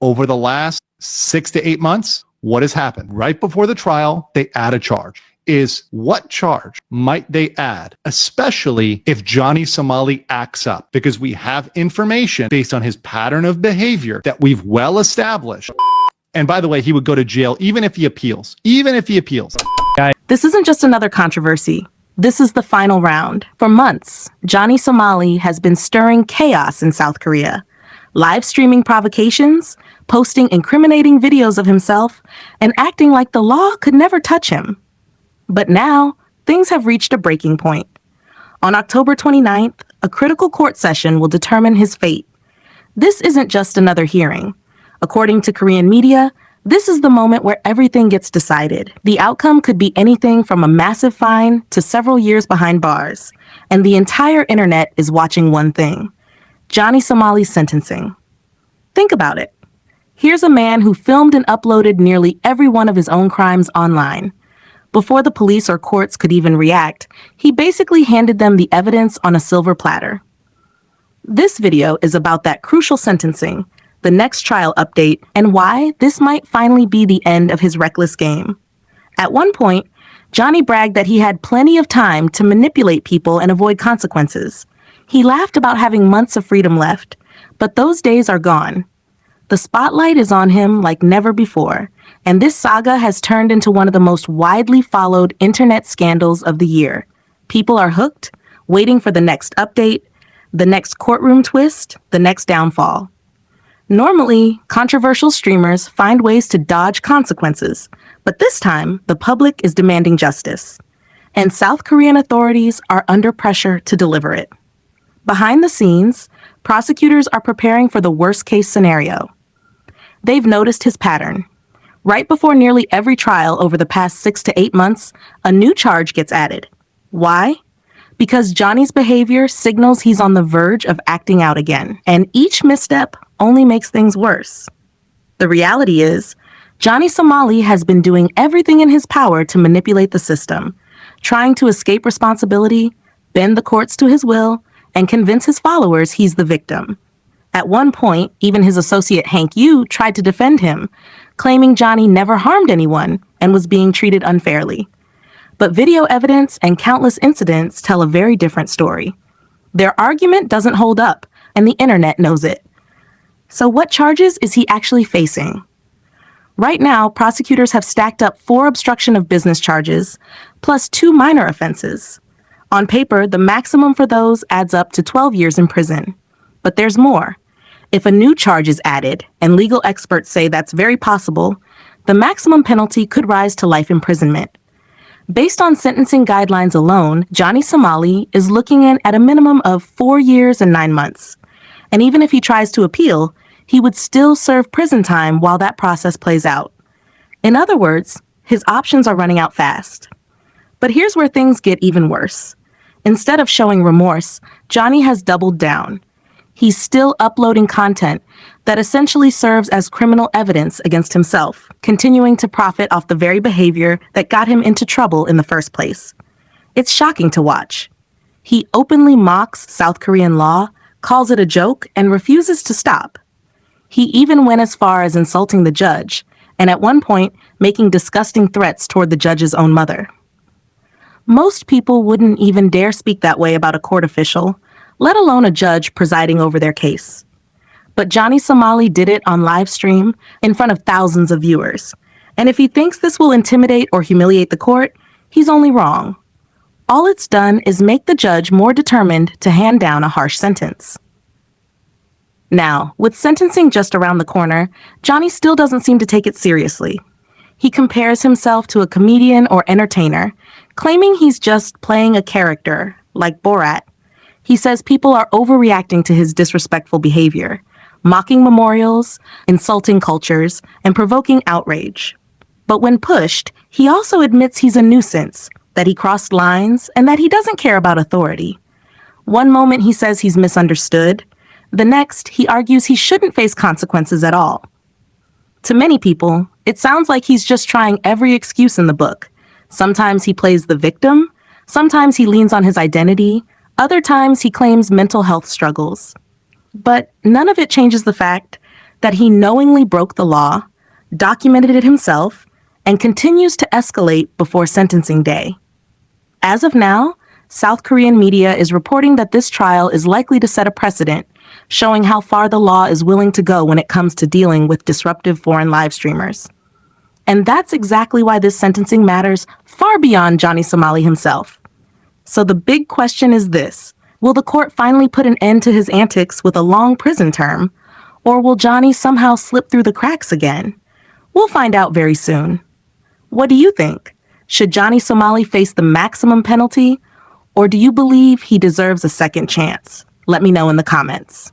Over the last 6 to 8 months, what has happened? Right before the trial, they add a charge. What charge might they add, especially if Johnny Somali acts up? Because we have information based on his pattern of behavior that we've well established. And by the way, he would go to jail even if he appeals. Even if he appeals. This isn't just another controversy. This is the final round. For months, Johnny Somali has been stirring chaos in South Korea, live streaming provocations, posting incriminating videos of himself, and acting like the law could never touch him. But now, things have reached a breaking point. On October 29th, a critical court session will determine his fate. This isn't just another hearing. According to Korean media, this is the moment where everything gets decided. The outcome could be anything from a massive fine to several years behind bars. And the entire internet is watching one thing: Johnny Somali's sentencing. Think about it. Here's a man who filmed and uploaded nearly every one of his own crimes online. Before the police or courts could even react, he basically handed them the evidence on a silver platter. This video is about that crucial sentencing, the next trial update, and why this might finally be the end of his reckless game. At one point, Johnny bragged that he had plenty of time to manipulate people and avoid consequences. He laughed about having months of freedom left, but those days are gone. The spotlight is on him like never before, and this saga has turned into one of the most widely followed internet scandals of the year. People are hooked, waiting for the next update, the next courtroom twist, the next downfall. Normally, controversial streamers find ways to dodge consequences, but this time, the public is demanding justice, and South Korean authorities are under pressure to deliver it. Behind the scenes, prosecutors are preparing for the worst-case scenario. They've noticed his pattern. Right before nearly every trial over the past 6 to 8 months, a new charge gets added. Why? Because Johnny's behavior signals he's on the verge of acting out again, and each misstep only makes things worse. The reality is, Johnny Somali has been doing everything in his power to manipulate the system, trying to escape responsibility, bend the courts to his will, and convince his followers he's the victim. At one point, even his associate Hank Yu tried to defend him, claiming Johnny never harmed anyone and was being treated unfairly. But video evidence and countless incidents tell a very different story. Their argument doesn't hold up, and the internet knows it. So what charges is he actually facing? Right now, prosecutors have stacked up 4 obstruction of business charges, plus 2 minor offenses. On paper, the maximum for those adds up to 12 years in prison. But there's more. If a new charge is added, and legal experts say that's very possible, the maximum penalty could rise to life imprisonment. Based on sentencing guidelines alone, Johnny Somali is looking at a minimum of 4 years and 9 months. And even if he tries to appeal, he would still serve prison time while that process plays out. In other words, his options are running out fast. But here's where things get even worse. Instead of showing remorse, Johnny has doubled down. He's still uploading content that essentially serves as criminal evidence against himself, continuing to profit off the very behavior that got him into trouble in the first place. It's shocking to watch. He openly mocks South Korean law, calls it a joke, and refuses to stop. He even went as far as insulting the judge, and at one point, making disgusting threats toward the judge's own mother. Most people wouldn't even dare speak that way about a court official, let alone a judge presiding over their case. But Johnny Somali did it on live stream in front of thousands of viewers. And if he thinks this will intimidate or humiliate the court, he's only wrong. All it's done is make the judge more determined to hand down a harsh sentence. Now, with sentencing just around the corner, Johnny still doesn't seem to take it seriously. He compares himself to a comedian or entertainer, claiming he's just playing a character, like Borat. He says people are overreacting to his disrespectful behavior, mocking memorials, insulting cultures, and provoking outrage. But when pushed, he also admits he's a nuisance, that he crossed lines, and that he doesn't care about authority. One moment he says he's misunderstood. The next, he argues he shouldn't face consequences at all. To many people, it sounds like he's just trying every excuse in the book. Sometimes he plays the victim, sometimes he leans on his identity, other times he claims mental health struggles. But none of it changes the fact that he knowingly broke the law, documented it himself, and continues to escalate before sentencing day. As of now, South Korean media is reporting that this trial is likely to set a precedent, showing how far the law is willing to go when it comes to dealing with disruptive foreign live streamers. And that's exactly why this sentencing matters far beyond Johnny Somali himself. So the big question is this: will the court finally put an end to his antics with a long prison term, or will Johnny somehow slip through the cracks again? We'll find out very soon. What do you think? Should Johnny Somali face the maximum penalty, or do you believe he deserves a second chance? Let me know in the comments.